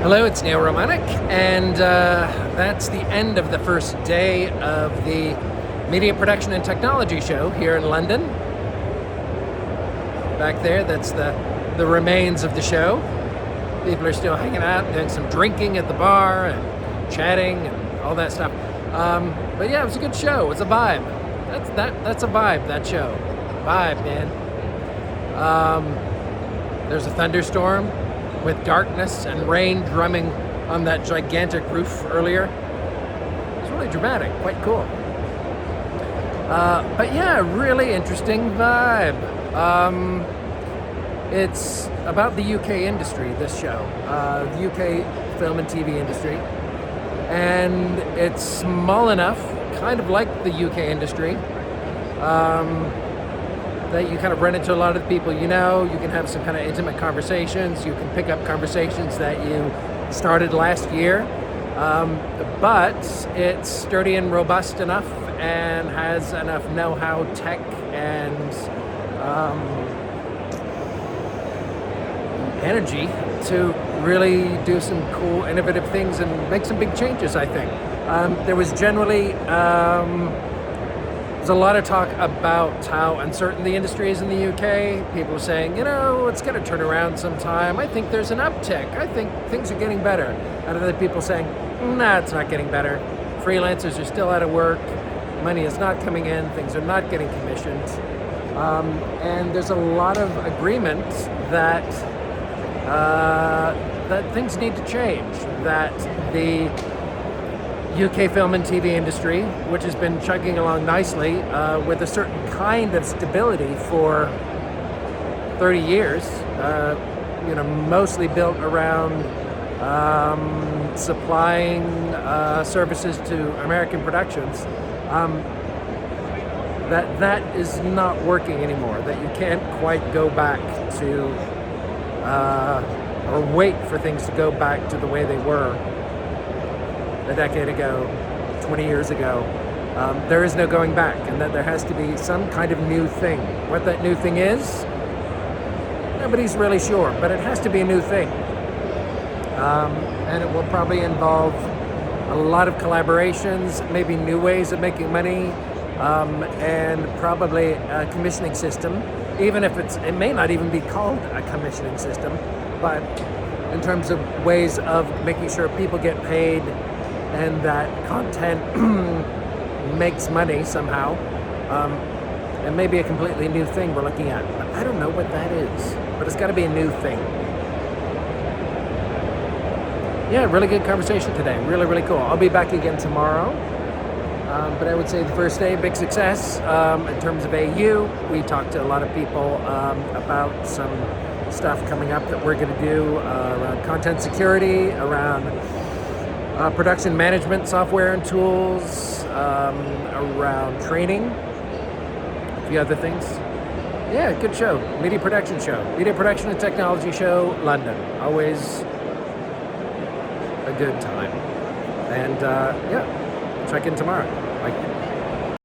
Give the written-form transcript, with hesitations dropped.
Hello, it's Neal Romanek, and that's the end of the first day of the Media Production and Technology Show here in London. Back there, that's the remains of the show. People are still hanging out, doing some drinking at the bar and chatting and all that stuff. But yeah, it was a good show. It was a vibe. That's a vibe, that show. Vibe, man. There's a thunderstorm with darkness and rain drumming on that gigantic roof earlier. It's really dramatic, quite cool. But yeah, really interesting vibe. It's about the UK industry, this show, the UK film and TV industry. And it's small enough, kind of like the UK industry, that you kind of run into a lot of the people you know. You can have some kind of intimate conversations. You can pick up conversations that you started last year. But it's sturdy and robust enough and has enough know-how, tech, and energy to really do some cool, innovative things and make some big changes, I think. There was generally... There's a lot of talk about how uncertain the industry is in the UK. People saying, it's going to turn around sometime. I think there's an uptick. I think things are getting better. And other people saying, nah, it's not getting better. Freelancers are still out of work. Money is not coming in. Things are not getting commissioned. And there's a lot of agreement that that things need to change. That the UK film and TV industry, which has been chugging along nicely with a certain kind of stability for 30 years, mostly built around supplying services to American productions, that is not working anymore, that you can't quite go back to or wait for things to go back to the way they were a decade ago, 20 years ago. There is no going back, and that there has to be some kind of new thing. What that new thing is, nobody's really sure, but it has to be a new thing. And it will probably involve a lot of collaborations, maybe new ways of making money, and probably a commissioning system, even if it may not even be called a commissioning system, but in terms of ways of making sure people get paid and that content makes money somehow. And maybe a completely new thing we're looking at. But I don't know what that is. But it's got to be a new thing. Yeah, really good conversation today. Really, really cool. I'll be back again tomorrow. But I would say the first day, big success. In terms of AU, we talked to a lot of people about some stuff coming up that we're going to do around content security, around production management software and tools, around training, a few other things. Yeah, good show. Media Production Show. Media Production and Technology Show, London. Always a good time. And check in tomorrow. Bye.